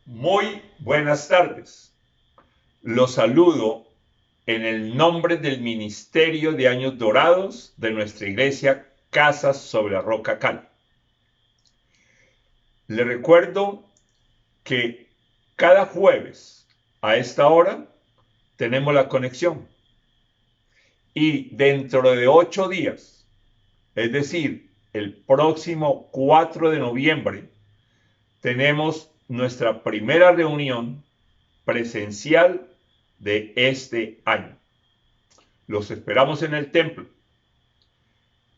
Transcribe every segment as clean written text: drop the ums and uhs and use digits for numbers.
Muy buenas tardes. Los saludo en el nombre del Ministerio de Años Dorados de nuestra iglesia Casas sobre la Roca Cali. Le recuerdo que cada jueves a esta hora tenemos la conexión y dentro de 8 días, es decir, el próximo 4 de noviembre, tenemos nuestra primera reunión presencial de este año. Los esperamos en el templo.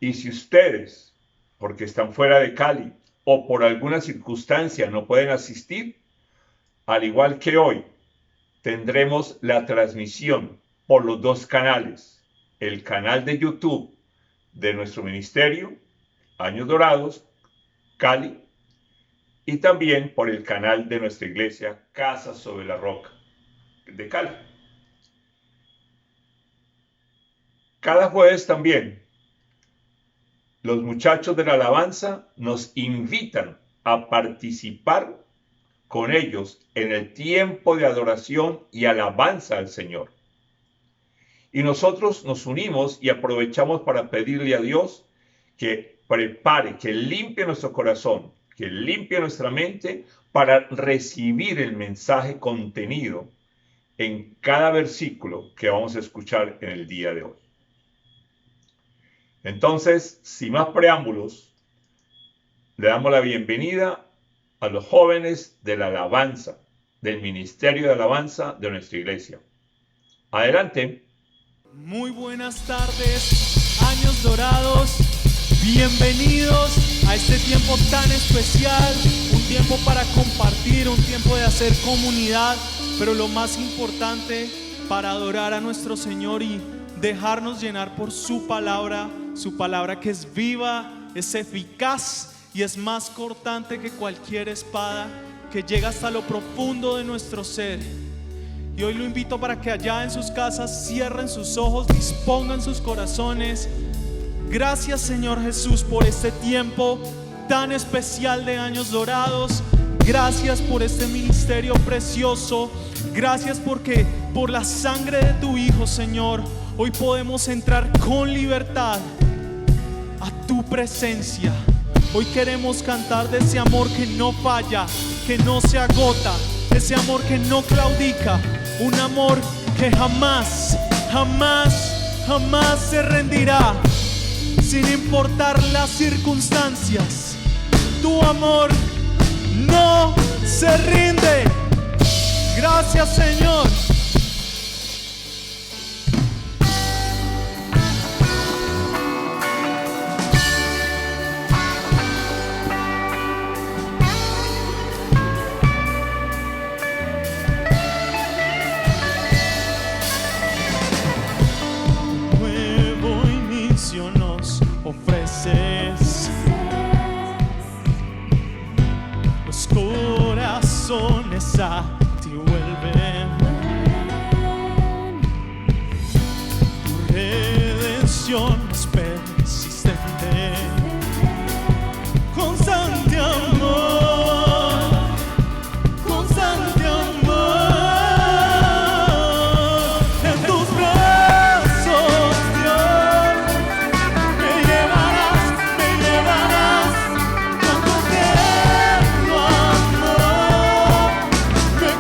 Y si ustedes, porque están fuera de Cali o por alguna circunstancia no pueden asistir, al igual que hoy, tendremos la transmisión por los dos canales, el canal de YouTube de nuestro ministerio, Años Dorados, Cali, y también por el canal de nuestra iglesia Casas sobre la Roca de Cali. Cada jueves también los muchachos de la alabanza nos invitan a participar con ellos en el tiempo de adoración y alabanza al Señor. Y nosotros nos unimos y aprovechamos para pedirle a Dios que prepare, que limpie nuestro corazón, que limpie nuestra mente para recibir el mensaje contenido en cada versículo que vamos a escuchar en el día de hoy. Entonces, sin más preámbulos, le damos la bienvenida a los jóvenes de la alabanza, del Ministerio de Alabanza de nuestra iglesia. Adelante. Muy buenas tardes, Años Dorados. Bienvenidos a este tiempo tan especial, un tiempo para compartir, un tiempo de hacer comunidad, pero lo más importante, para adorar a nuestro Señor y dejarnos llenar por su palabra que es viva, es eficaz y es más cortante que cualquier espada, que llega hasta lo profundo de nuestro ser. Y hoy lo invito para que allá en sus casas cierren sus ojos, dispongan sus corazones. Gracias, Señor Jesús, por este tiempo tan especial de Años Dorados. Gracias por este ministerio precioso. Gracias porque por la sangre de tu Hijo, Señor, hoy podemos entrar con libertad a tu presencia. Hoy queremos cantar de ese amor que no falla, que no se agota, ese amor que no claudica, un amor que jamás, jamás, jamás se rendirá, sin importar las circunstancias. Tu amor no se rinde. Gracias, Señor. Ofreces, los corazones a ti vuelven, tu redención es persistente, constante amor, constante amor. En tus brazos, Dios, me llevarás con tu tierno amor, me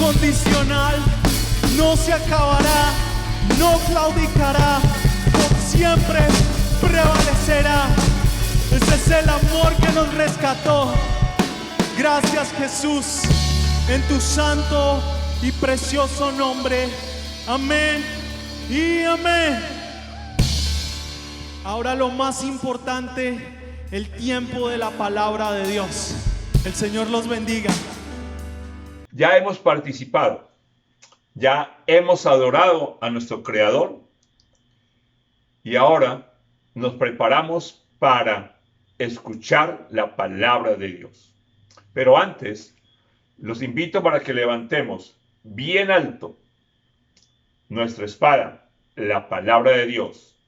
incondicional, no se acabará, no claudicará, por siempre prevalecerá. Ese es el amor que nos rescató. Gracias, Jesús, en tu santo y precioso nombre. Amén y amén. Ahora lo más importante, el tiempo de la palabra de Dios. El Señor los bendiga. Ya hemos participado, ya hemos adorado a nuestro Creador y ahora nos preparamos para escuchar la palabra de Dios. Pero antes, los invito para que levantemos bien alto nuestra espada, la palabra de Dios,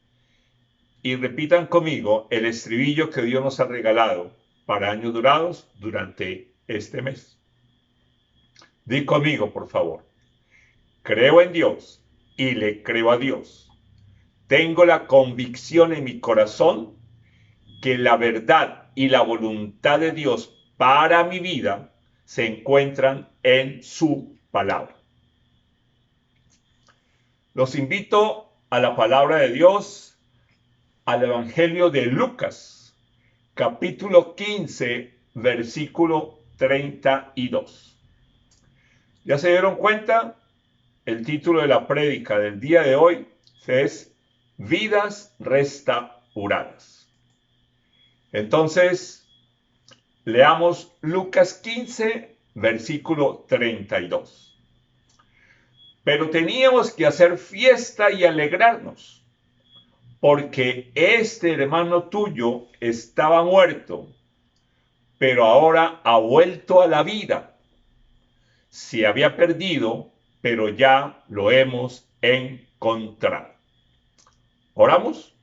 y repitan conmigo el estribillo que Dios nos ha regalado para años dorados durante este mes. Di conmigo, por favor. Creo en Dios y le creo a Dios. Tengo la convicción en mi corazón que la verdad y la voluntad de Dios para mi vida se encuentran en su palabra. Los invito a la palabra de Dios, al Evangelio de Lucas, capítulo 15, versículo 32. ¿Ya se dieron cuenta? El título de la prédica del día de hoy es Vidas Restauradas. Entonces, leamos Lucas 15, versículo 32. Pero teníamos que hacer fiesta y alegrarnos, porque este hermano tuyo estaba muerto, pero ahora ha vuelto a la vida. Se había perdido, pero ya lo hemos encontrado. ¿Oramos?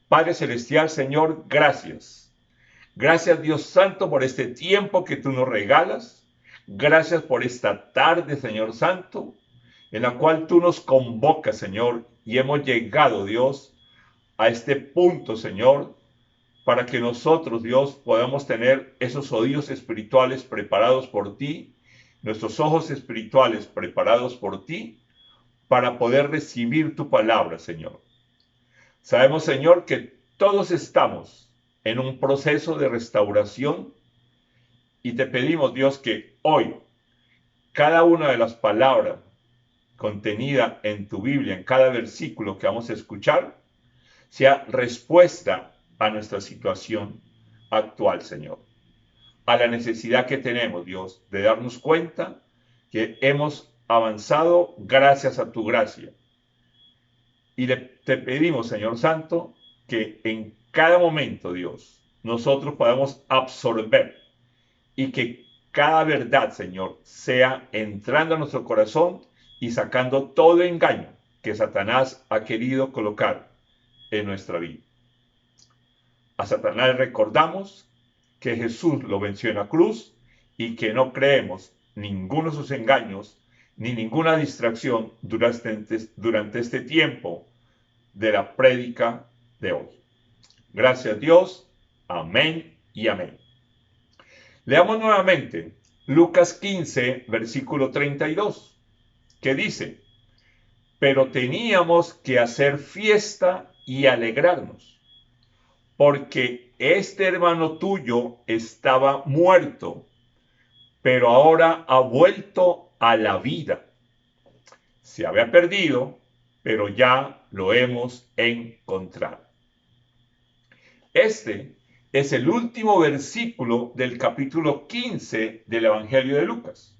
Padre Celestial, Señor, gracias. Gracias, Dios Santo, por este tiempo que tú nos regalas. Gracias por esta tarde, Señor Santo, en la cual tú nos convocas, Señor, y hemos llegado, Dios, a este punto, Señor, para que nosotros, Dios, podamos tener esos oídos espirituales preparados por ti, nuestros ojos espirituales preparados por ti, para poder recibir tu palabra, Señor. Sabemos, Señor, que todos estamos en un proceso de restauración y te pedimos, Dios, que hoy cada una de las palabras contenida en tu Biblia, en cada versículo que vamos a escuchar, sea respuesta a nuestra situación actual, Señor. A la necesidad que tenemos, Dios, de darnos cuenta que hemos avanzado gracias a tu gracia. Y te pedimos, Señor Santo, que en cada momento, Dios, nosotros podamos absorber y que cada verdad, Señor, sea entrando a nuestro corazón y sacando todo engaño que Satanás ha querido colocar en nuestra vida. A Satanás recordamos que Jesús lo venció en la cruz y que no creemos ninguno de sus engaños ni ninguna distracción durante este tiempo de la prédica de hoy. Gracias a Dios. Amén y amén. Leamos nuevamente Lucas 15, versículo 32, que dice: pero teníamos que hacer fiesta y alegrarnos, porque este hermano tuyo estaba muerto, pero ahora ha vuelto a la vida. Se había perdido, pero ya lo hemos encontrado. Este es el último versículo del capítulo 15 del Evangelio de Lucas.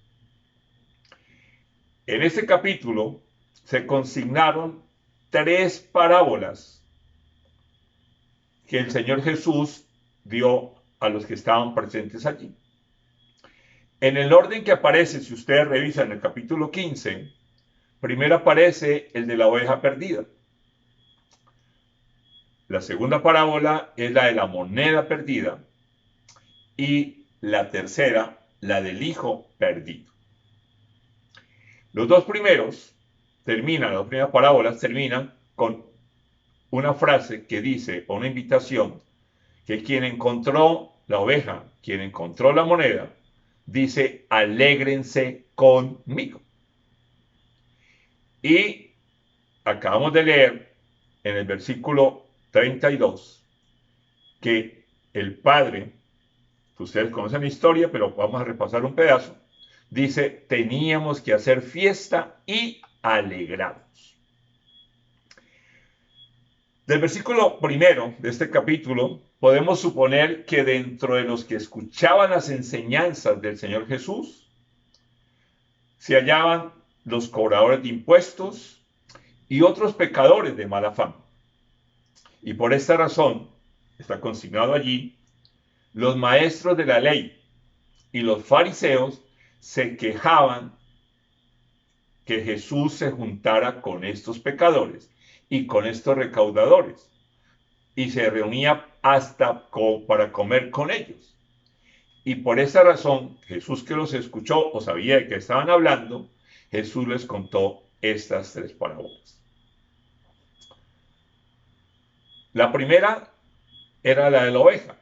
En este capítulo se consignaron 3 parábolas que el Señor Jesús dio a los que estaban presentes allí. En el orden que aparece, si ustedes revisan el capítulo 15, primero aparece el de la oveja perdida. La segunda parábola es la de la moneda perdida. Y la tercera, la del hijo perdido. Los dos primeros las dos primeras parábolas terminan con una frase que dice, o una invitación, que quien encontró la oveja, quien encontró la moneda, dice, alégrense conmigo. Y acabamos de leer en el versículo 32 que el Padre, ustedes conocen la historia, pero vamos a repasar un pedazo, dice, teníamos que hacer fiesta y alegrarnos. Del versículo primero de este capítulo, podemos suponer que dentro de los que escuchaban las enseñanzas del Señor Jesús, se hallaban los cobradores de impuestos y otros pecadores de mala fama. Y por esta razón, está consignado allí, los maestros de la ley y los fariseos se quejaban que Jesús se juntara con estos pecadores y con estos recaudadores, y se reunía hasta para comer con ellos. Y por esa razón, Jesús, que los escuchó o sabía de qué estaban hablando, Jesús les contó estas tres parábolas. La primera era la de la oveja.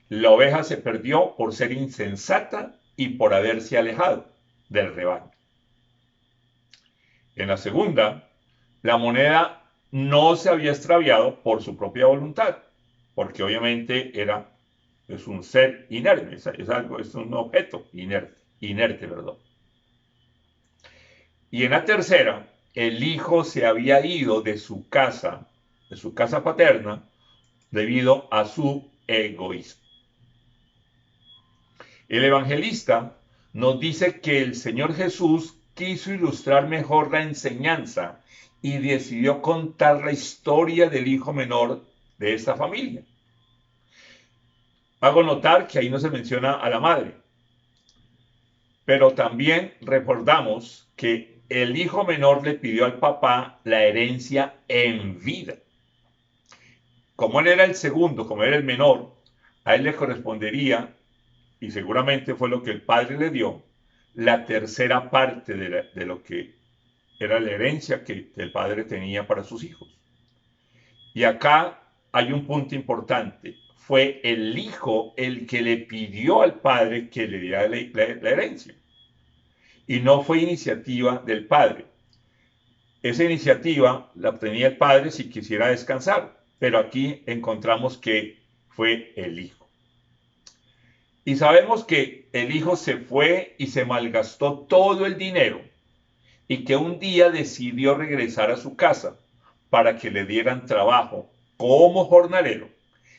La oveja se perdió por ser insensata y por haberse alejado del rebaño. En la segunda, la moneda no se había extraviado por su propia voluntad, porque obviamente es un ser inerte, es un objeto inerte. Y en la tercera, el hijo se había ido de su casa paterna, debido a su egoísmo. El evangelista nos dice que el Señor Jesús quiso ilustrar mejor la enseñanza y decidió contar la historia del hijo menor de esta familia. Hago notar que ahí no se menciona a la madre, pero también recordamos que el hijo menor le pidió al papá la herencia en vida. Como él era el segundo, como era el menor, a él le correspondería, y seguramente fue lo que el padre le dio, la tercera parte de lo que era la herencia que el padre tenía para sus hijos. Y acá hay un punto importante. Fue el hijo el que le pidió al padre que le diera la herencia. Y no fue iniciativa del padre. Esa iniciativa la obtenía el padre si quisiera descansar. Pero aquí encontramos que fue el hijo. Y sabemos que el hijo se fue y se malgastó todo el dinero y que un día decidió regresar a su casa para que le dieran trabajo como jornalero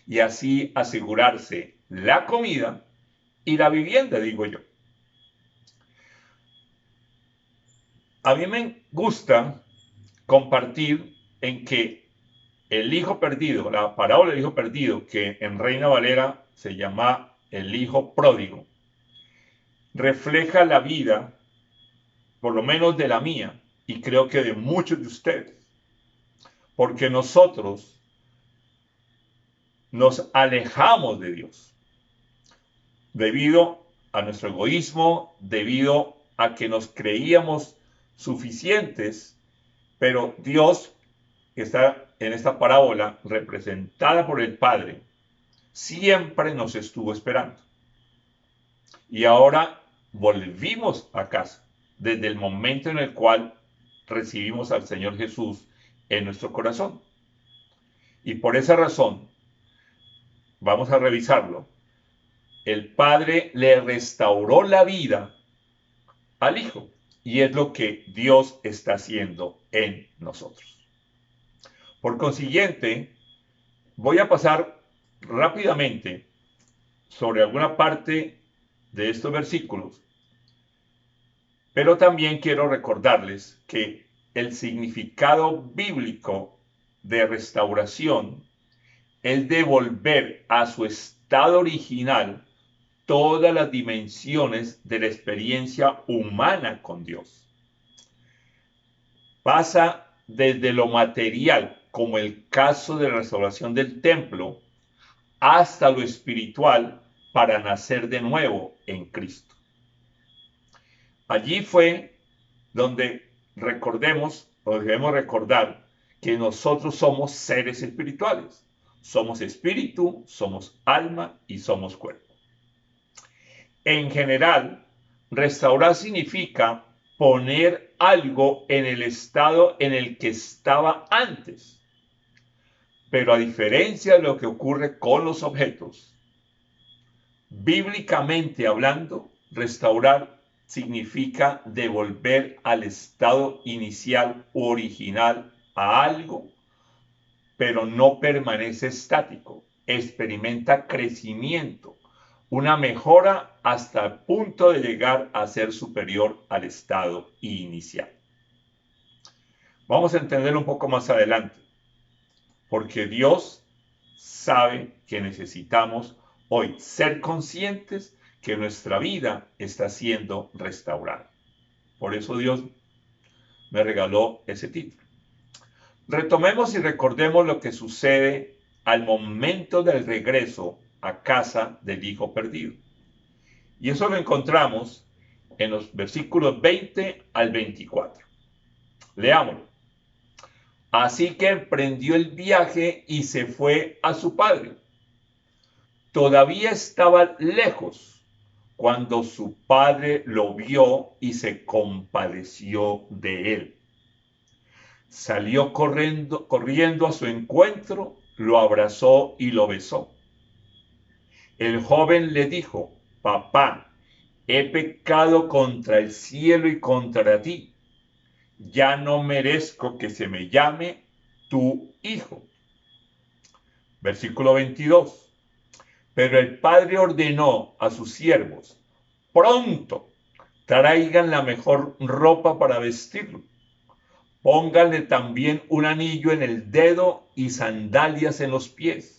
y así asegurarse la comida y la vivienda, digo yo. A mí me gusta compartir en que el hijo perdido, la parábola del hijo perdido, que en Reina Valera se llama el hijo pródigo, refleja la vida, por lo menos de la mía, y creo que de muchos de ustedes, porque nosotros nos alejamos de Dios debido a nuestro egoísmo, debido a que nos creíamos suficientes, pero Dios, que está en esta parábola representada por el Padre, siempre nos estuvo esperando. Y ahora volvimos a casa desde el momento en el cual recibimos al Señor Jesús en nuestro corazón. Y por esa razón, vamos a revisarlo, el Padre le restauró la vida al Hijo. Y es lo que Dios está haciendo en nosotros. Por consiguiente, voy a pasar rápidamente sobre alguna parte de estos versículos, pero también quiero recordarles que el significado bíblico de restauración es devolver a su estado original todas las dimensiones de la experiencia humana con Dios. Pasa desde lo material, como el caso de la restauración del templo, hasta lo espiritual para nacer de nuevo en Cristo. Allí fue donde recordemos, o debemos recordar, que nosotros somos seres espirituales. Somos espíritu, somos alma y somos cuerpo. En general, restaurar significa poner algo en el estado en el que estaba antes. Pero a diferencia de lo que ocurre con los objetos, bíblicamente hablando, restaurar significa devolver al estado inicial u original a algo, pero no permanece estático, experimenta crecimiento, una mejora hasta el punto de llegar a ser superior al estado inicial. Vamos a entenderlo un poco más adelante, porque Dios sabe que necesitamos hoy ser conscientes que nuestra vida está siendo restaurada. Por eso Dios me regaló ese título. Retomemos y recordemos lo que sucede al momento del regreso a casa del hijo perdido. Y eso lo encontramos en los versículos 20 al 24. Leámoslo. Así que emprendió el viaje y se fue a su padre. Todavía estaba lejos cuando su padre lo vio y se compadeció de él. Salió corriendo a su encuentro, lo abrazó y lo besó. El joven le dijo: papá, he pecado contra el cielo y contra ti. Ya no merezco que se me llame tu hijo. Versículo 22. Pero el padre ordenó a sus siervos: pronto, traigan la mejor ropa para vestirlo. Pónganle también un anillo en el dedo y sandalias en los pies.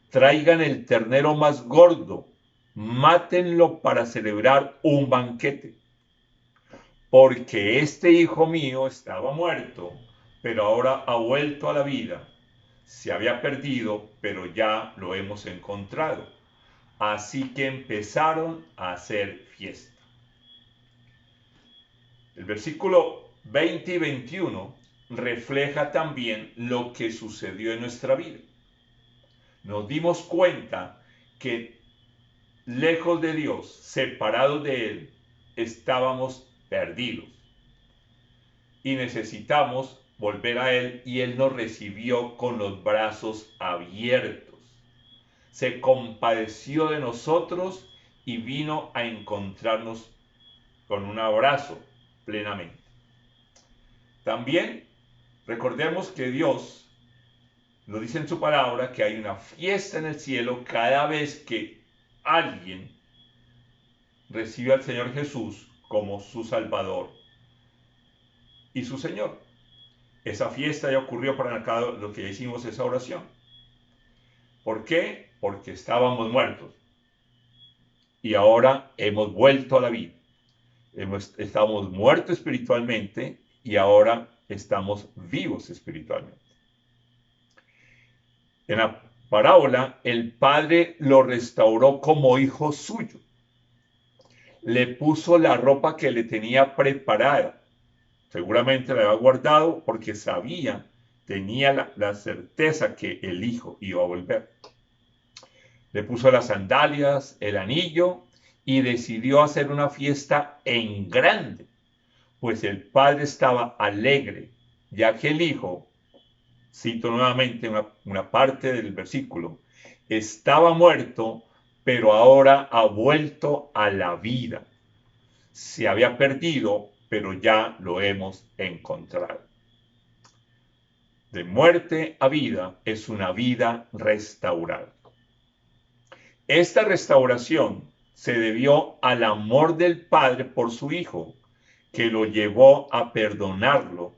Traigan el ternero más gordo, mátenlo para celebrar un banquete. Porque este hijo mío estaba muerto, pero ahora ha vuelto a la vida. Se había perdido, pero ya lo hemos encontrado. Así que empezaron a hacer fiesta. El versículo 20 y 21 refleja también lo que sucedió en nuestra vida. Nos dimos cuenta que lejos de Dios, separados de Él, estábamos perdidos. Y necesitamos volver a Él, y Él nos recibió con los brazos abiertos. Se compadeció de nosotros y vino a encontrarnos con un abrazo plenamente. También recordemos que Dios nos dice en su palabra que hay una fiesta en el cielo cada vez que alguien recibe al Señor Jesús como su Salvador y su Señor. Esa fiesta ya ocurrió para lo que hicimos esa oración. ¿Por qué? Porque estábamos muertos y ahora hemos vuelto a la vida. Estamos muertos espiritualmente y ahora estamos vivos espiritualmente. En la parábola, el padre lo restauró como hijo suyo. Le puso la ropa que le tenía preparada. Seguramente la había guardado porque tenía la certeza que el hijo iba a volver. Le puso las sandalias, el anillo y decidió hacer una fiesta en grande, pues el padre estaba alegre, ya que el hijo, cito nuevamente una parte del versículo, estaba muerto, pero ahora ha vuelto a la vida. Se había perdido, pero ya lo hemos encontrado. De muerte a vida es una vida restaurada. Esta restauración se debió al amor del Padre por su Hijo, que lo llevó a perdonarlo,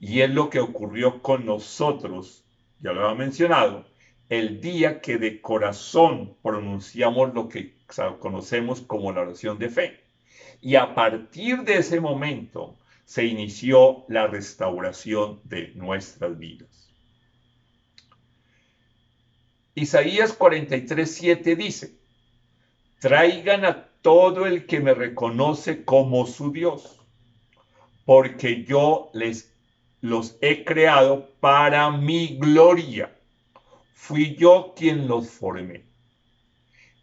y es lo que ocurrió con nosotros, ya lo había mencionado, el día que de corazón pronunciamos lo que conocemos como la oración de fe. Y a partir de ese momento se inició la restauración de nuestras vidas. Isaías 43:7 dice: traigan a todo el que me reconoce como su Dios, porque yo los he creado para mi gloria. Fui yo quien los formé.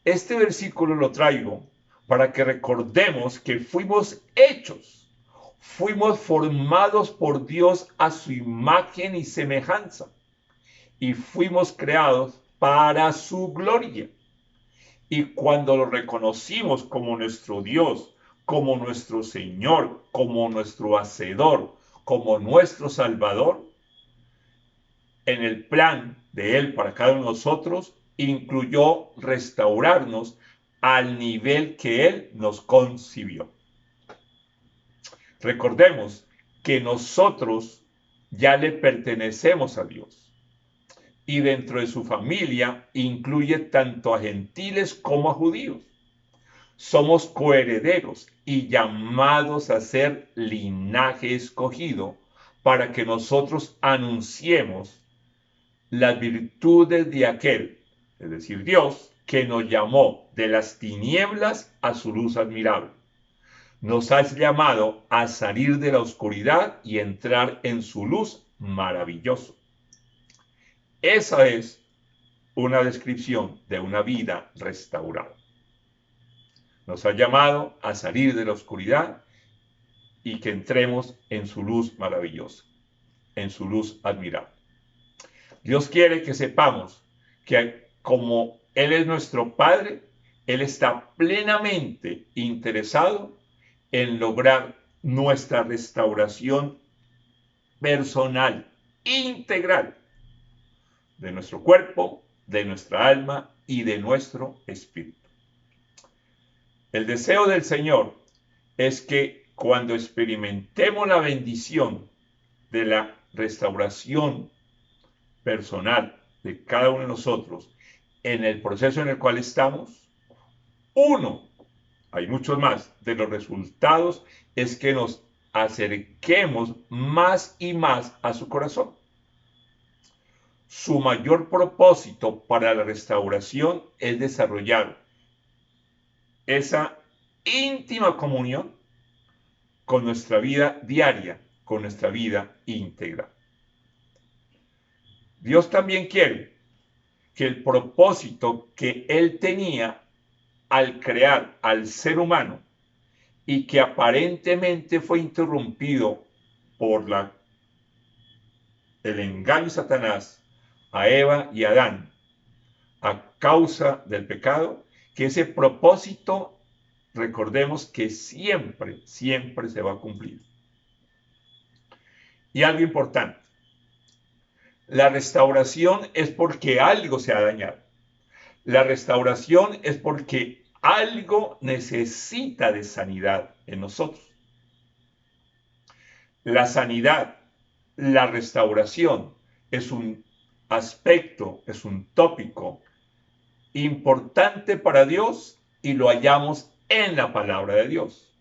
Este versículo lo traigo para que recordemos que fuimos hechos, fuimos formados por Dios a su imagen y semejanza, y fuimos creados para su gloria. Y cuando lo reconocimos como nuestro Dios, como nuestro Señor, como nuestro Hacedor, como nuestro Salvador, en el plan de Él para cada uno de nosotros, incluyó restaurarnos al nivel que Él nos concibió. Recordemos que nosotros ya le pertenecemos a Dios, y dentro de su familia incluye tanto a gentiles como a judíos. Somos coherederos y llamados a ser linaje escogido para que nosotros anunciemos las virtudes de aquel, es decir, Dios, que nos llamó de las tinieblas a su luz admirable. Nos has llamado a salir de la oscuridad y entrar en su luz maravilloso. Esa es una descripción de una vida restaurada. Nos ha llamado a salir de la oscuridad y que entremos en su luz maravillosa, en su luz admirable. Dios quiere que sepamos que como Él es nuestro Padre, Él está plenamente interesado en lograr nuestra restauración personal, integral, de nuestro cuerpo, de nuestra alma y de nuestro espíritu. El deseo del Señor es que cuando experimentemos la bendición de la restauración personal de cada uno de nosotros en el proceso en el cual estamos, hay muchos más, de los resultados es que nos acerquemos más y más a su corazón. Su mayor propósito para la restauración es desarrollar esa íntima comunión con nuestra vida diaria, con nuestra vida íntegra. Dios también quiere que el propósito que Él tenía al crear al ser humano y que aparentemente fue interrumpido por el engaño de Satanás a Eva y a Adán a causa del pecado, que ese propósito, recordemos que siempre se va a cumplir. Y algo importante, la restauración es porque algo se ha dañado. La restauración es porque algo necesita de sanidad en nosotros. La sanidad, la restauración es un aspecto, es un tópico importante para Dios y lo hallamos en la palabra de Dios.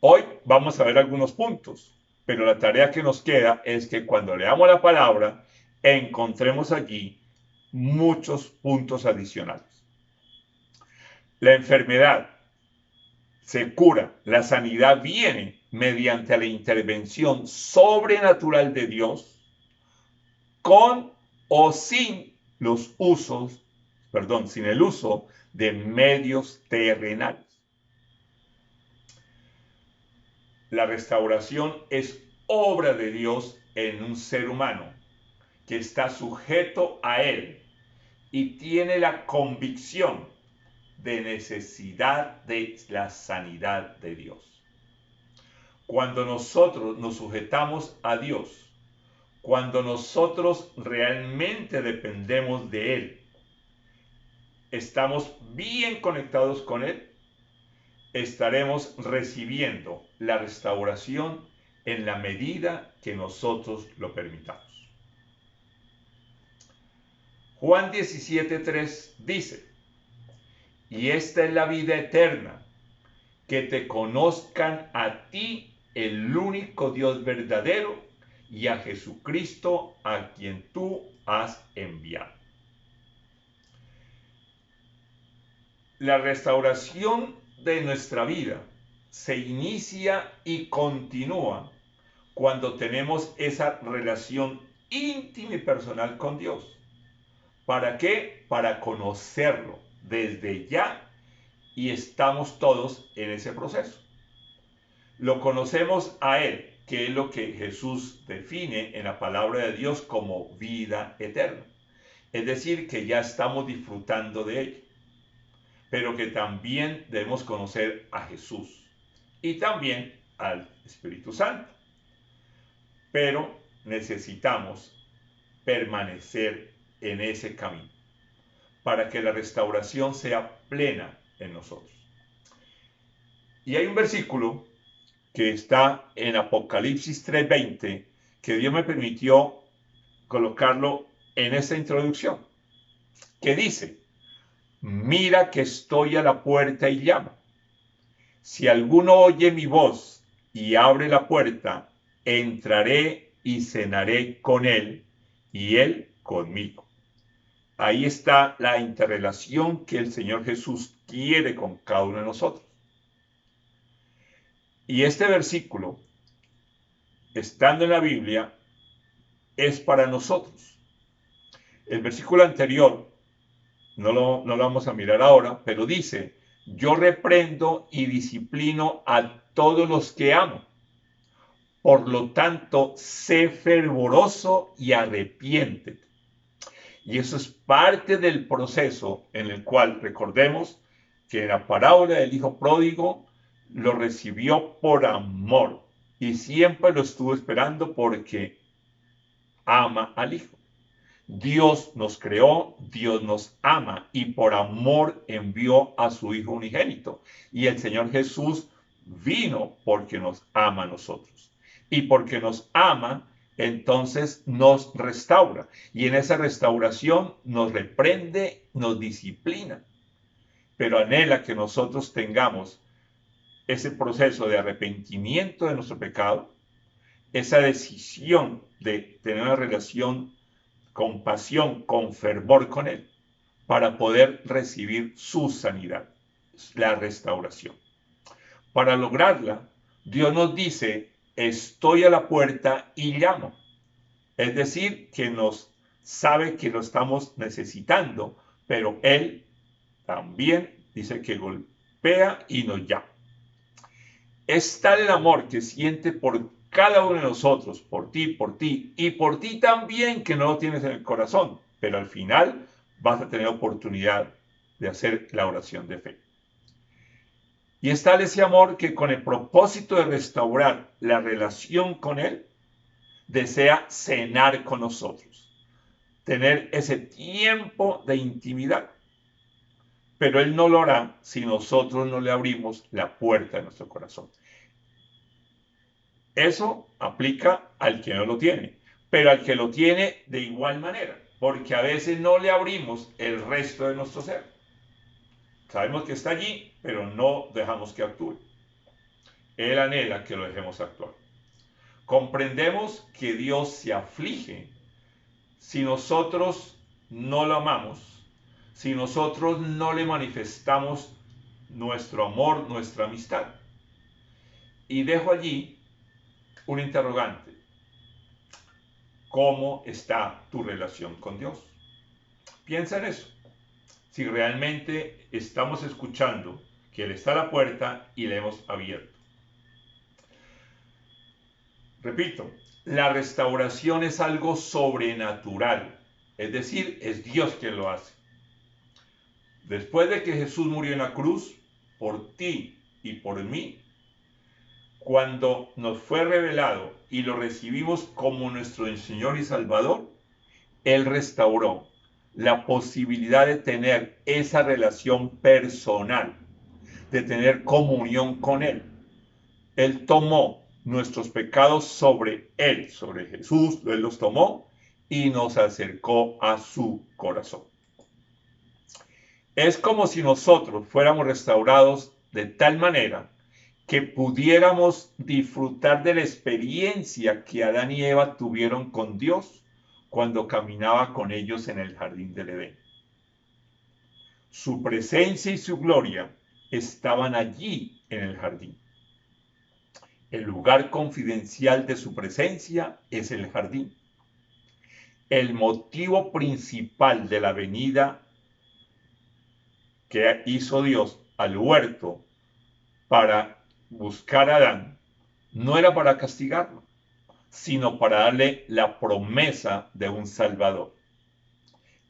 Hoy vamos a ver algunos puntos, pero la tarea que nos queda es que cuando leamos la palabra encontremos allí muchos puntos adicionales. La enfermedad se cura, la sanidad viene mediante la intervención sobrenatural de Dios, con o sin sin el uso de medios terrenales. La restauración es obra de Dios en un ser humano que está sujeto a Él y tiene la convicción de necesidad de la sanidad de Dios. Cuando nosotros nos sujetamos a Dios, cuando nosotros realmente dependemos de Él, estamos bien conectados con Él, estaremos recibiendo la restauración en la medida que nosotros lo permitamos. Juan 17:3 dice: y esta es la vida eterna, que te conozcan a ti, el único Dios verdadero, y a Jesucristo, a quien tú has enviado. La restauración de nuestra vida se inicia y continúa cuando tenemos esa relación íntima y personal con Dios. ¿Para qué? Para conocerlo desde ya y estamos todos en ese proceso. Lo conocemos a Él, que es lo que Jesús define en la palabra de Dios como vida eterna. Es decir, que ya estamos disfrutando de ella, pero que también debemos conocer a Jesús y también al Espíritu Santo. Pero necesitamos permanecer en ese camino para que la restauración sea plena en nosotros. Y hay un versículo que está en Apocalipsis 3:20 que Dios me permitió colocarlo en esta introducción, que dice: mira que estoy a la puerta y llamo. Si alguno oye mi voz y abre la puerta, entraré y cenaré con él y él conmigo. Ahí está la interrelación que el Señor Jesús quiere con cada uno de nosotros. Y este versículo, estando en la Biblia, es para nosotros. El versículo anterior, no lo vamos a mirar ahora, pero dice: yo reprendo y disciplino a todos los que amo. Por lo tanto, sé fervoroso y arrepiéntete. Y eso es parte del proceso en el cual, recordemos que en la parábola del hijo pródigo lo recibió por amor y siempre lo estuvo esperando porque ama al hijo. Dios nos creó, Dios nos ama y por amor envió a su Hijo unigénito. Y el Señor Jesús vino porque nos ama a nosotros. Y porque nos ama, entonces nos restaura. Y en esa restauración nos reprende, nos disciplina. Pero anhela que nosotros tengamos ese proceso de arrepentimiento de nuestro pecado, esa decisión de tener una relación con pasión, con fervor con Él, para poder recibir su sanidad, la restauración. Para lograrla, Dios nos dice: estoy a la puerta y llamo. Es decir, que nos sabe que lo estamos necesitando, pero Él también dice que golpea y nos llama. Es tal el amor que siente por cada uno de nosotros, por ti y por ti también, que no lo tienes en el corazón, pero al final vas a tener oportunidad de hacer la oración de fe. Y es tal ese amor que, con el propósito de restaurar la relación con Él, desea cenar con nosotros, tener ese tiempo de intimidad. Pero Él no lo hará si nosotros no le abrimos la puerta de nuestro corazón. Eso aplica al que no lo tiene, pero al que lo tiene de igual manera, porque a veces no le abrimos el resto de nuestro ser. Sabemos que está allí, pero no dejamos que actúe. Él anhela que lo dejemos actuar. Comprendemos que Dios se aflige si nosotros no lo amamos, si nosotros no le manifestamos nuestro amor, nuestra amistad. Y dejo allí un interrogante: ¿cómo está tu relación con Dios? Piensa en eso. Si realmente estamos escuchando que Él está a la puerta y le hemos abierto. Repito, la restauración es algo sobrenatural, es decir, es Dios quien lo hace. Después de que Jesús murió en la cruz por ti y por mí, cuando nos fue revelado y lo recibimos como nuestro Señor y Salvador, Él restauró la posibilidad de tener esa relación personal, de tener comunión con Él. Él tomó nuestros pecados sobre Él, sobre Jesús, Él los tomó y nos acercó a su corazón. Es como si nosotros fuéramos restaurados de tal manera que pudiéramos disfrutar de la experiencia que Adán y Eva tuvieron con Dios cuando caminaba con ellos en el jardín del Edén. Su presencia y su gloria estaban allí en el jardín. El lugar confidencial de su presencia es el jardín. El motivo principal de la venida que hizo Dios al huerto para buscar a Adán, no era para castigarlo, sino para darle la promesa de un Salvador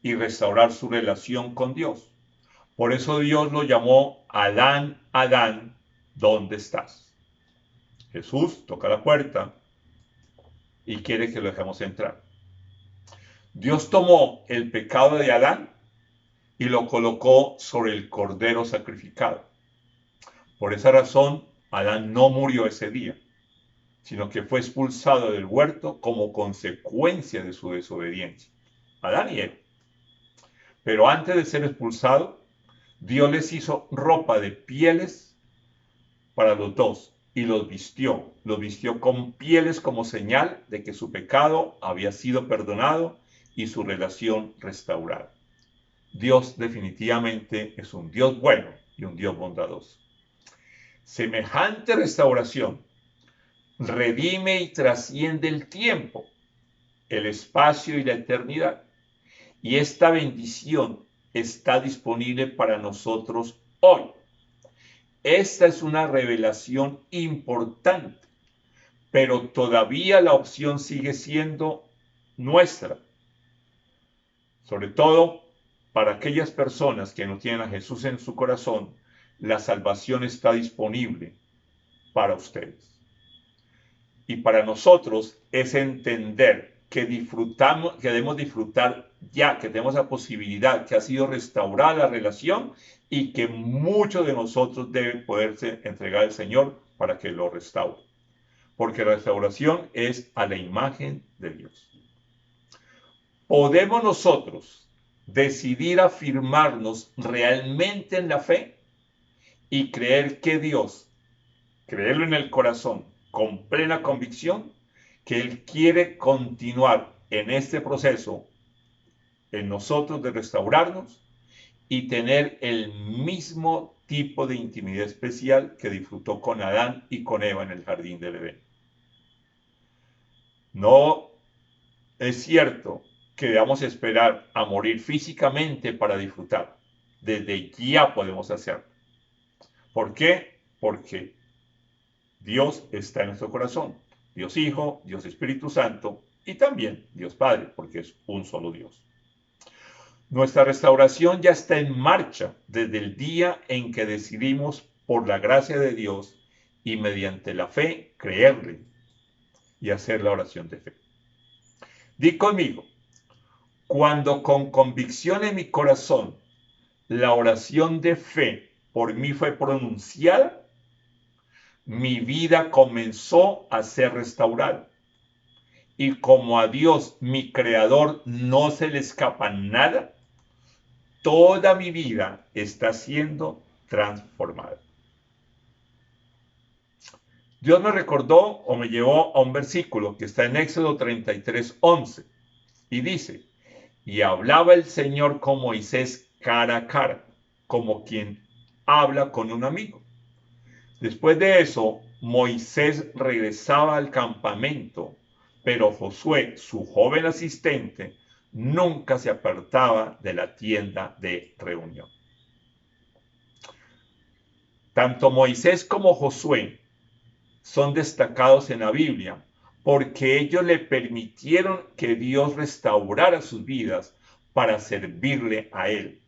y restaurar su relación con Dios. Por eso Dios lo llamó Adán, Adán, ¿dónde estás? Jesús toca la puerta y quiere que lo dejemos entrar. Dios tomó el pecado de Adán y lo colocó sobre el cordero sacrificado. Por esa razón, Adán no murió ese día, sino que fue expulsado del huerto como consecuencia de su desobediencia. Adán y Eva. Pero antes de ser expulsado, Dios les hizo ropa de pieles para los dos y los vistió con pieles como señal de que su pecado había sido perdonado y su relación restaurada. Dios definitivamente es un Dios bueno y un Dios bondadoso. Semejante restauración redime y trasciende el tiempo, el espacio y la eternidad. Y esta bendición está disponible para nosotros hoy. Esta es una revelación importante, pero todavía la opción sigue siendo nuestra. Sobre todo para aquellas personas que no tienen a Jesús en su corazón, la salvación está disponible para ustedes. Y para nosotros es entender que debemos disfrutar ya, que tenemos la posibilidad, que ha sido restaurada la relación y que muchos de nosotros deben poderse entregar al Señor para que lo restaure. Porque la restauración es a la imagen de Dios. ¿Podemos nosotros decidir afirmarnos realmente en la fe y creer que Dios, creerlo en el corazón con plena convicción, que Él quiere continuar en este proceso en nosotros de restaurarnos y tener el mismo tipo de intimidad especial que disfrutó con Adán y con Eva en el jardín del Edén? No es cierto que debamos esperar a morir físicamente para disfrutar. Desde ya podemos hacerlo. ¿Por qué? Porque Dios está en nuestro corazón. Dios Hijo, Dios Espíritu Santo y también Dios Padre, porque es un solo Dios. Nuestra restauración ya está en marcha desde el día en que decidimos, por la gracia de Dios y mediante la fe, creerle y hacer la oración de fe. Di conmigo, cuando con convicción en mi corazón la oración de fe por mí fue pronunciada, mi vida comenzó a ser restaurada. Y como a Dios, mi Creador, no se le escapa nada, toda mi vida está siendo transformada. Dios me recordó o me llevó a un versículo que está en Éxodo 33:11 y dice: y hablaba el Señor con Moisés cara a cara, como quien habla con un amigo. Después de eso, Moisés regresaba al campamento, pero Josué, su joven asistente, nunca se apartaba de la tienda de reunión. Tanto Moisés como Josué son destacados en la Biblia porque ellos le permitieron que Dios restaurara sus vidas para servirle a Él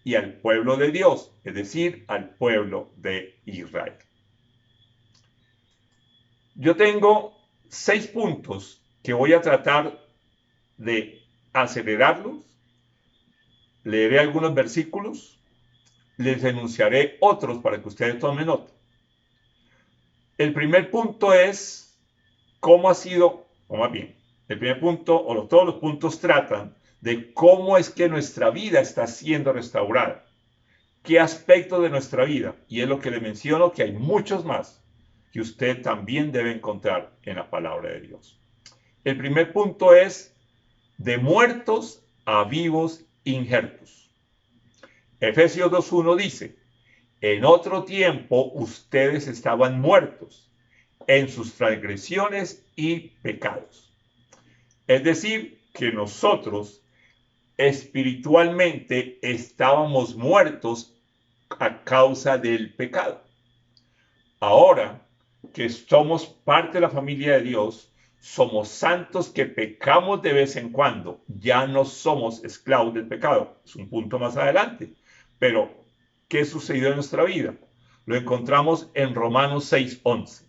y al pueblo de Dios, es decir, al pueblo de Israel. Yo tengo 6 puntos que voy a tratar de acelerarlos. Leeré algunos versículos, les enunciaré otros para que ustedes tomen nota. El primer punto es cómo ha sido, o más bien, el primer punto, o todos los puntos tratan de cómo es que nuestra vida está siendo restaurada. ¿Qué aspectos de nuestra vida? Y es lo que le menciono, que hay muchos más que usted también debe encontrar en la palabra de Dios. El primer punto es de muertos a vivos injertos. Efesios 2:1 dice: en otro tiempo ustedes estaban muertos en sus transgresiones y pecados. Es decir, que nosotros espiritualmente estábamos muertos a causa del pecado. Ahora que somos parte de la familia de Dios, somos santos que pecamos de vez en cuando. Ya no somos esclavos del pecado. Es un punto más adelante. Pero, ¿qué sucedió en nuestra vida? Lo encontramos en Romanos 6:11.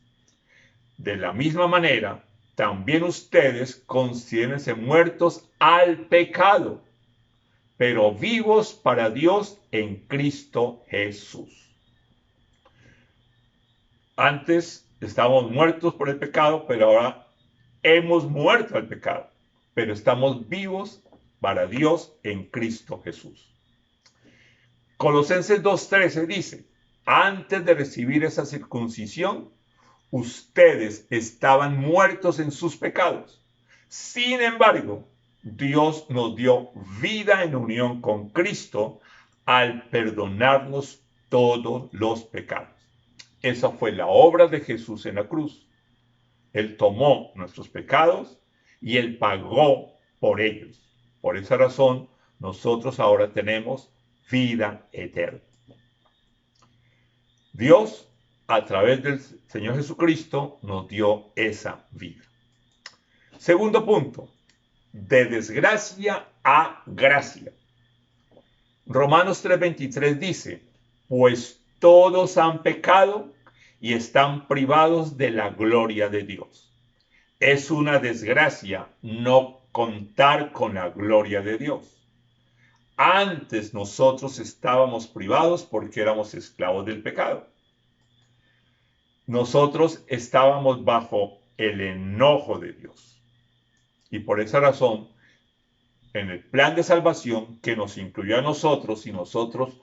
De la misma manera, también ustedes considérense muertos al pecado, pero vivos para Dios en Cristo Jesús. Antes estábamos muertos por el pecado, pero ahora hemos muerto al pecado, pero estamos vivos para Dios en Cristo Jesús. Colosenses 2:13 dice, antes de recibir esa circuncisión, ustedes estaban muertos en sus pecados. Sin embargo, Dios nos dio vida en unión con Cristo al perdonarnos todos los pecados. Esa fue la obra de Jesús en la cruz. Él tomó nuestros pecados y Él pagó por ellos. Por esa razón, nosotros ahora tenemos vida eterna. Dios, a través del Señor Jesucristo, nos dio esa vida. Segundo punto, de desgracia a gracia. Romanos 3:23 dice, pues todos han pecado y están privados de la gloria de Dios. Es una desgracia no contar con la gloria de Dios. Antes nosotros estábamos privados porque éramos esclavos del pecado. Nosotros estábamos bajo el enojo de Dios. Y por esa razón, en el plan de salvación que nos incluyó a nosotros y nosotros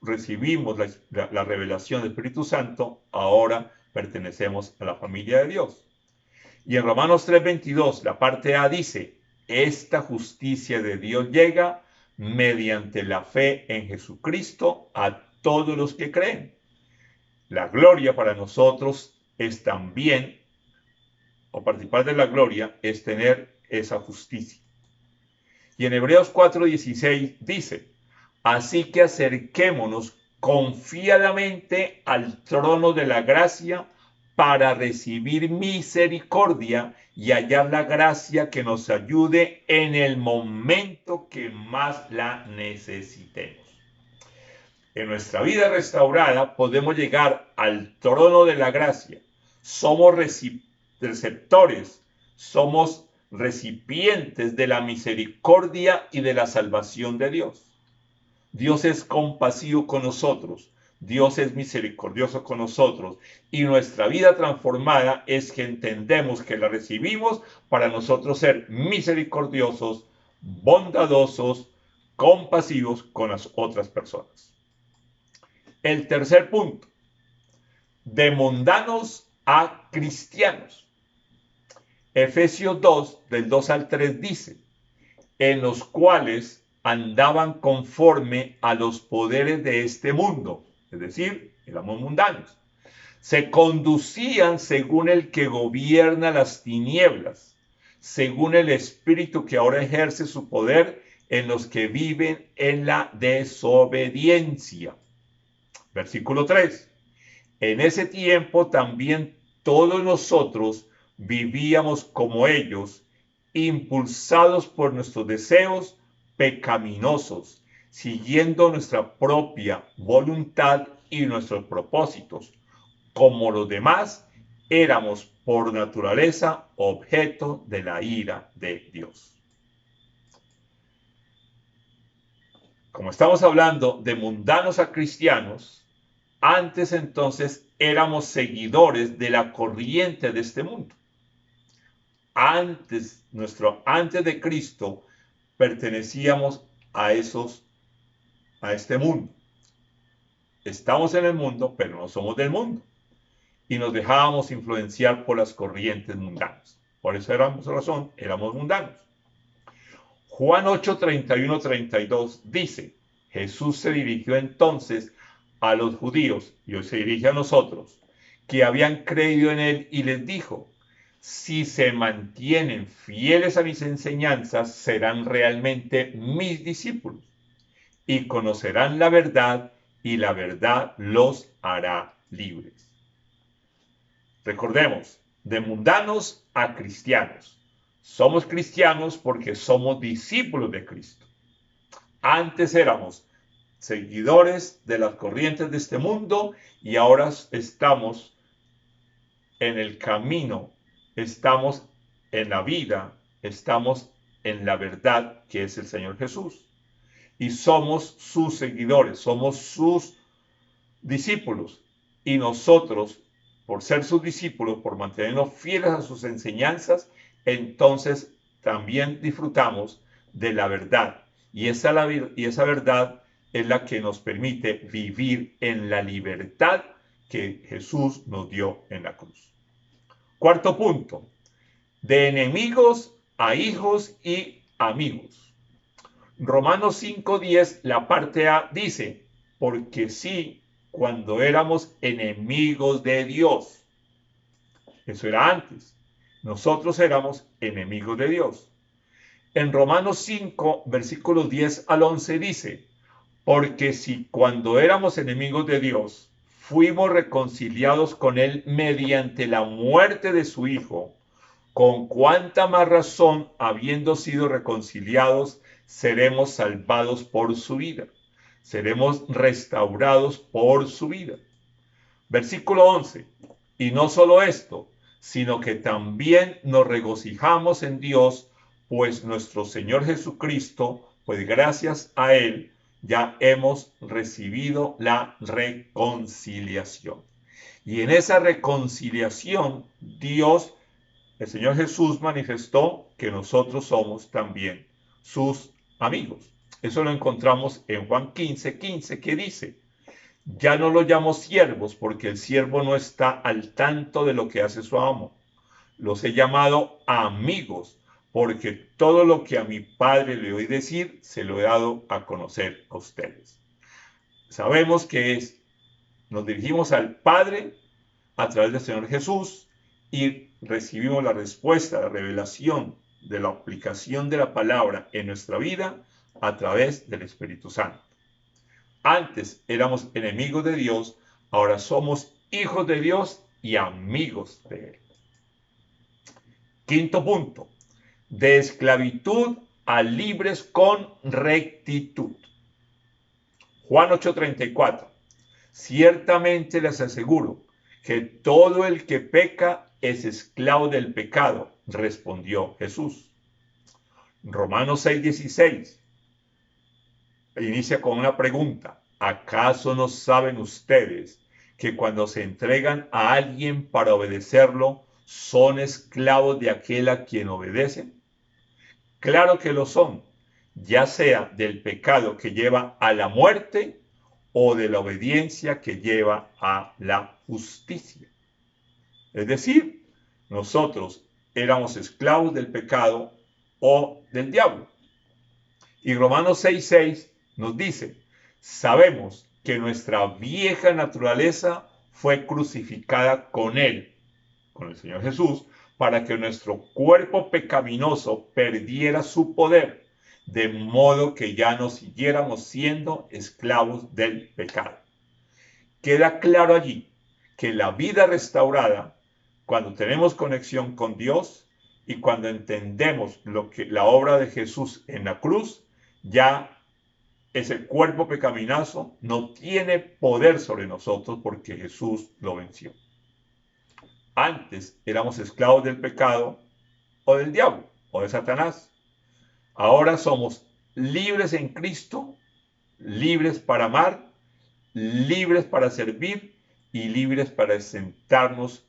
recibimos la revelación del Espíritu Santo, ahora pertenecemos a la familia de Dios. Y en Romanos 3:22, la parte A dice, esta justicia de Dios llega mediante la fe en Jesucristo a todos los que creen. La gloria para nosotros es también, o participar de la gloria, es tener esa justicia. Y en Hebreos 4:16 dice, así que acerquémonos confiadamente al trono de la gracia para recibir misericordia y hallar la gracia que nos ayude en el momento que más la necesitemos. En nuestra vida restaurada podemos llegar al trono de la gracia. Somos receptores, somos recipientes de la misericordia y de la salvación de Dios. Dios es compasivo con nosotros, Dios es misericordioso con nosotros y nuestra vida transformada es que entendemos que la recibimos para nosotros ser misericordiosos, bondadosos, compasivos con las otras personas. El tercer punto, de mundanos a cristianos. Efesios 2, del 2 al 3 dice, en los cuales andaban conforme a los poderes de este mundo, es decir, éramos mundanos. Se conducían según el que gobierna las tinieblas, según el espíritu que ahora ejerce su poder en los que viven en la desobediencia. Versículo 3. En ese tiempo también todos nosotros vivíamos como ellos, impulsados por nuestros deseos pecaminosos, siguiendo nuestra propia voluntad y nuestros propósitos. Como los demás, éramos por naturaleza objeto de la ira de Dios. Como estamos hablando de mundanos a cristianos, antes entonces éramos seguidores de la corriente de este mundo. Antes de Cristo pertenecíamos a este mundo. Estamos en el mundo, pero no somos del mundo. Y nos dejábamos influenciar por las corrientes mundanas. Por esa razón éramos mundanos. Juan 8, 31, 32 dice, Jesús se dirigió entonces a los judíos, y hoy se dirige a nosotros, que habían creído en él y les dijo, si se mantienen fieles a mis enseñanzas, serán realmente mis discípulos y conocerán la verdad y la verdad los hará libres. Recordemos, de mundanos a cristianos. Somos cristianos porque somos discípulos de Cristo. Antes éramos seguidores de las corrientes de este mundo y ahora estamos en el camino, estamos en la vida, estamos en la verdad que es el Señor Jesús. Y somos sus seguidores, somos sus discípulos. Y nosotros, por ser sus discípulos, por mantenernos fieles a sus enseñanzas, entonces también disfrutamos de la verdad. Y esa verdad es la que nos permite vivir en la libertad que Jesús nos dio en la cruz. Cuarto punto, de enemigos a hijos y amigos. Romanos 5:10, la parte A dice, porque sí, cuando éramos enemigos de Dios. Eso era antes. Nosotros éramos enemigos de Dios. En Romanos 5, versículos 10 al 11 dice, porque si cuando éramos enemigos de Dios, fuimos reconciliados con Él mediante la muerte de su Hijo, con cuánta más razón, habiendo sido reconciliados, seremos salvados por su vida. Seremos restaurados por su vida. Versículo 11. Y no solo esto, sino que también nos regocijamos en Dios, pues nuestro Señor Jesucristo, pues gracias a Él, ya hemos recibido la reconciliación. Y en esa reconciliación, Dios, el Señor Jesús, manifestó que nosotros somos también sus amigos. Eso lo encontramos en Juan 15:15, que dice, ya no lo llamo siervos porque el siervo no está al tanto de lo que hace su amo. Los he llamado amigos porque todo lo que a mi Padre le oí decir, se lo he dado a conocer a ustedes. Sabemos que nos dirigimos al Padre a través del Señor Jesús y recibimos la respuesta, la revelación de la aplicación de la palabra en nuestra vida a través del Espíritu Santo. Antes éramos enemigos de Dios, ahora somos hijos de Dios y amigos de Él. Quinto punto, de esclavitud a libres con rectitud. Juan 8:34, ciertamente les aseguro que todo el que peca es esclavo del pecado, respondió Jesús. Romanos 6:16 inicia con una pregunta. ¿Acaso no saben ustedes que cuando se entregan a alguien para obedecerlo, son esclavos de aquel a quien obedecen? Claro que lo son, ya sea del pecado que lleva a la muerte o de la obediencia que lleva a la justicia. Es decir, nosotros éramos esclavos del pecado o del diablo. Y Romanos 6:6 nos dice, sabemos que nuestra vieja naturaleza fue crucificada con Él, con el Señor Jesús, para que nuestro cuerpo pecaminoso perdiera su poder, de modo que ya no siguiéramos siendo esclavos del pecado. Queda claro allí que la vida restaurada, cuando tenemos conexión con Dios y cuando entendemos la obra de Jesús en la cruz, ya ese cuerpo pecaminoso no tiene poder sobre nosotros porque Jesús lo venció. Antes éramos esclavos del pecado o del diablo o de Satanás. Ahora somos libres en Cristo, libres para amar, libres para servir y libres para sentarnos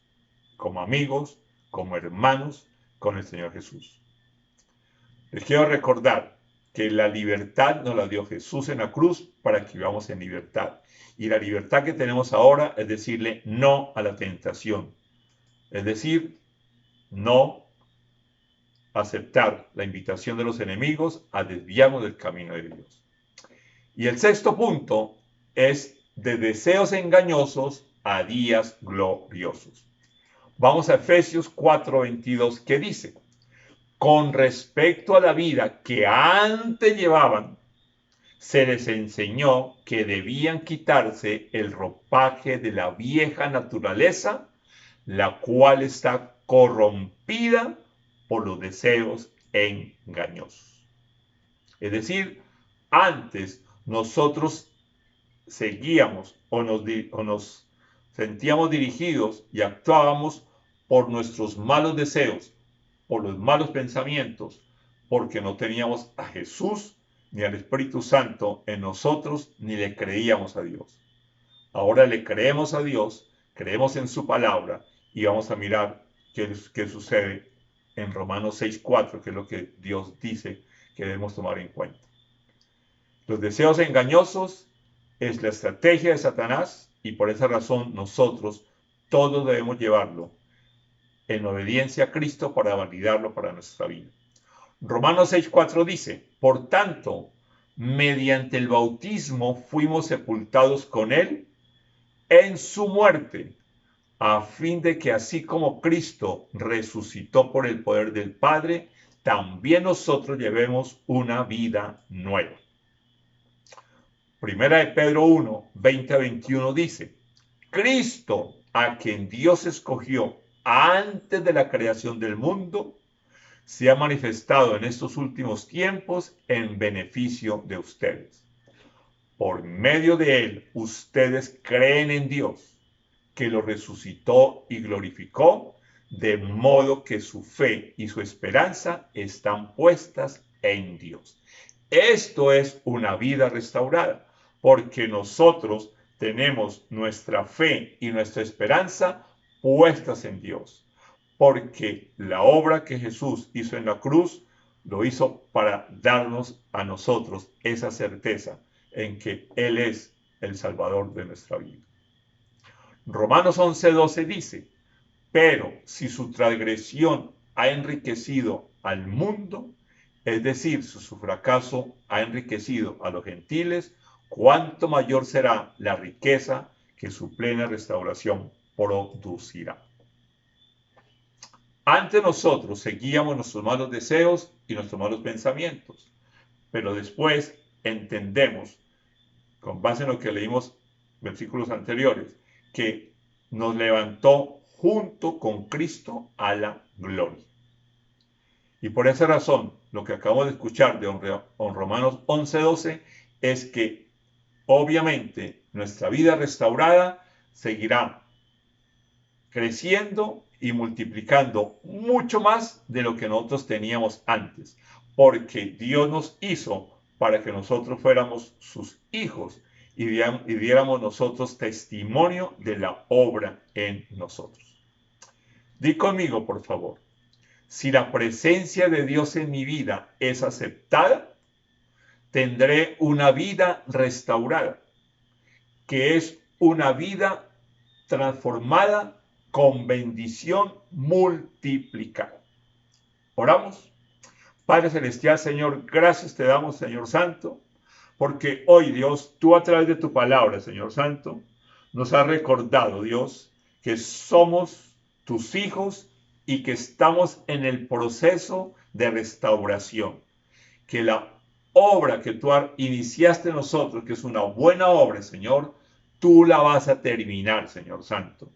como amigos, como hermanos con el Señor Jesús. Les quiero recordar que la libertad nos la dio Jesús en la cruz para que vivamos en libertad. Y la libertad que tenemos ahora es decirle no a la tentación. Es decir, no aceptar la invitación de los enemigos a desviarnos del camino de Dios. Y el sexto punto es de deseos engañosos a días gloriosos. Vamos a Efesios 4:22, que dice, con respecto a la vida que antes llevaban, se les enseñó que debían quitarse el ropaje de la vieja naturaleza, la cual está corrompida por los deseos engañosos. Es decir, antes nosotros seguíamos o nos sentíamos dirigidos y actuábamos por nuestros malos deseos, por los malos pensamientos, porque no teníamos a Jesús ni al Espíritu Santo en nosotros, ni le creíamos a Dios. Ahora le creemos a Dios, creemos en su palabra y vamos a mirar qué sucede en Romanos 6:4, que es lo que Dios dice que debemos tomar en cuenta. Los deseos engañosos es la estrategia de Satanás y por esa razón nosotros todos debemos llevarlo en obediencia a Cristo para validarlo para nuestra vida. Romanos 6:4 dice, por tanto, mediante el bautismo fuimos sepultados con él en su muerte, a fin de que así como Cristo resucitó por el poder del Padre, también nosotros llevemos una vida nueva. Primera de Pedro 1, 20-21 dice, Cristo, a quien Dios escogió antes de la creación del mundo, se ha manifestado en estos últimos tiempos en beneficio de ustedes. Por medio de él, ustedes creen en Dios, que lo resucitó y glorificó, de modo que su fe y su esperanza están puestas en Dios. Esto es una vida restaurada, porque nosotros tenemos nuestra fe y nuestra esperanza puestas en Dios. Porque la obra que Jesús hizo en la cruz, lo hizo para darnos a nosotros esa certeza en que Él es el Salvador de nuestra vida. Romanos 11:12 dice, pero si su transgresión ha enriquecido al mundo, es decir, si su fracaso ha enriquecido a los gentiles, cuánto mayor será la riqueza que su plena restauración producirá. Antes nosotros seguíamos nuestros malos deseos y nuestros malos pensamientos, pero después entendemos, con base en lo que leímos versículos anteriores, que nos levantó junto con Cristo a la gloria. Y por esa razón, lo que acabamos de escuchar de Romanos 11:12 es que obviamente nuestra vida restaurada seguirá creciendo y multiplicando mucho más de lo que nosotros teníamos antes, porque Dios nos hizo para que nosotros fuéramos sus hijos y diéramos nosotros testimonio de la obra en nosotros. Di conmigo, por favor, si la presencia de Dios en mi vida es aceptada, tendré una vida restaurada, que es una vida transformada con bendición multiplicada. Oramos. Padre Celestial, Señor, gracias te damos, Señor Santo, porque hoy, Dios, tú a través de tu palabra, Señor Santo, nos has recordado, Dios, que somos tus hijos y que estamos en el proceso de restauración. Que la obra que tú iniciaste en nosotros, que es una buena obra, Señor, tú la vas a terminar, Señor Santo.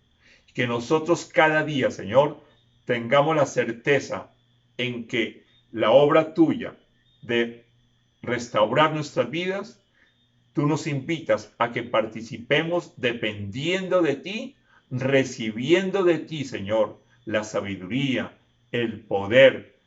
Que nosotros cada día, Señor, tengamos la certeza en que la obra tuya de restaurar nuestras vidas, tú nos invitas a que participemos dependiendo de ti, recibiendo de ti, Señor, la sabiduría, el poder,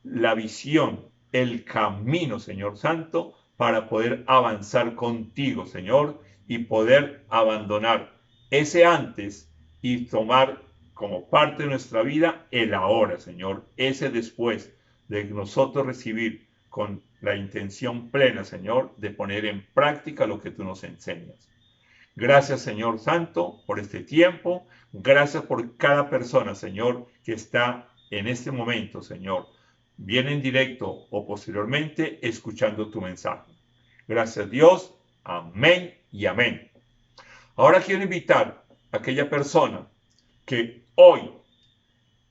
la visión, el camino, Señor Santo, para poder avanzar contigo, Señor, y poder abandonar ese antes y tomar como parte de nuestra vida el ahora, Señor, ese después de nosotros recibir con la intención plena, Señor, de poner en práctica lo que tú nos enseñas. Gracias, Señor Santo, por este tiempo. Gracias por cada persona, Señor, que está en este momento, Señor, bien en directo o posteriormente escuchando tu mensaje. Gracias, Dios. Amén y amén. Ahora quiero invitar a aquella persona que hoy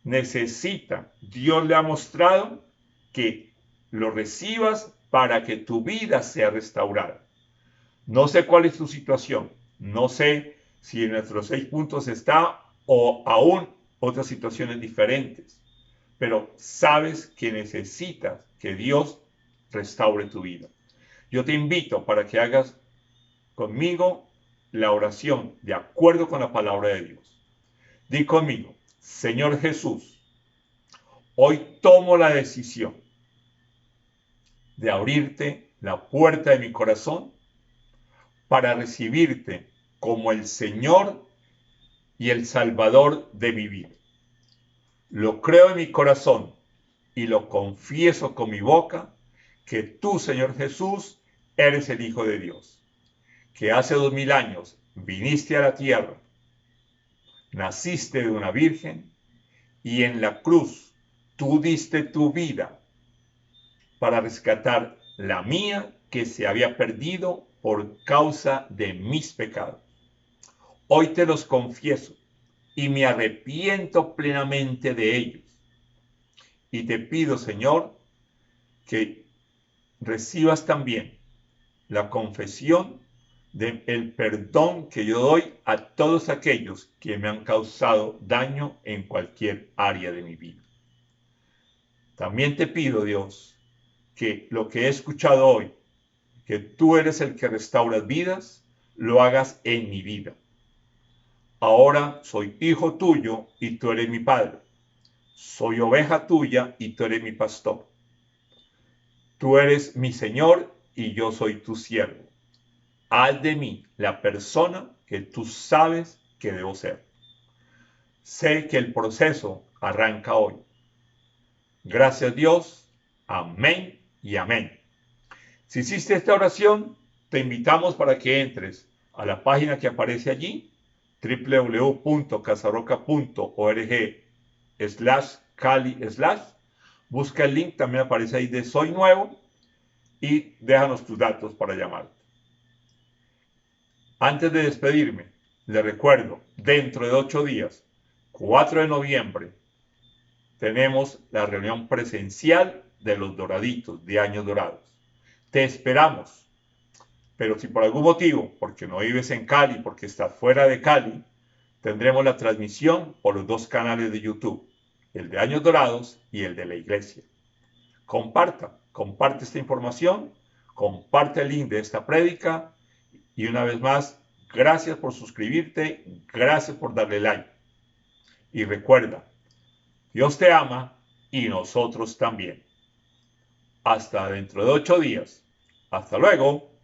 necesita, Dios le ha mostrado que lo recibas para que tu vida sea restaurada. No sé cuál es tu situación, no sé si en nuestros 6 puntos está o aún otras situaciones diferentes, pero sabes que necesitas que Dios restaure tu vida. Yo te invito para que hagas conmigo la oración de acuerdo con la palabra de Dios. Di conmigo: Señor Jesús, hoy tomo la decisión de abrirte la puerta de mi corazón para recibirte como el Señor y el Salvador de mi vida. Lo creo en mi corazón y lo confieso con mi boca, que tú, Señor Jesús, eres el Hijo de Dios, que hace 2000 años viniste a la tierra, naciste de una virgen y en la cruz tú diste tu vida para rescatar la mía que se había perdido por causa de mis pecados. Hoy te los confieso y me arrepiento plenamente de ellos. Y te pido, Señor, que recibas también la confesión del perdón que yo doy a todos aquellos que me han causado daño en cualquier área de mi vida. También te pido, Dios, que lo que he escuchado hoy, que tú eres el que restauras vidas, lo hagas en mi vida. Ahora soy hijo tuyo y tú eres mi padre. Soy oveja tuya y tú eres mi pastor. Tú eres mi Señor y yo soy tu siervo. Haz de mí la persona que tú sabes que debo ser. Sé que el proceso arranca hoy. Gracias, Dios. Amén y amén. Si hiciste esta oración, te invitamos para que entres a la página que aparece allí, www.casarroca.org/Cali/. Busca el link, también aparece ahí de Soy Nuevo, y déjanos tus datos para llamarte. Antes de despedirme, les recuerdo, dentro de 8 días, 4 de noviembre, tenemos la reunión presencial de los Doraditos, de Años Dorados. Te esperamos. Pero si por algún motivo, porque no vives en Cali, porque estás fuera de Cali, tendremos la transmisión por los 2 canales de YouTube, el de Años Dorados y el de la iglesia. Comparte esta información, comparte el link de esta prédica, y una vez más, gracias por suscribirte, gracias por darle like. Y recuerda, Dios te ama y nosotros también. Hasta dentro de 8 días. Hasta luego.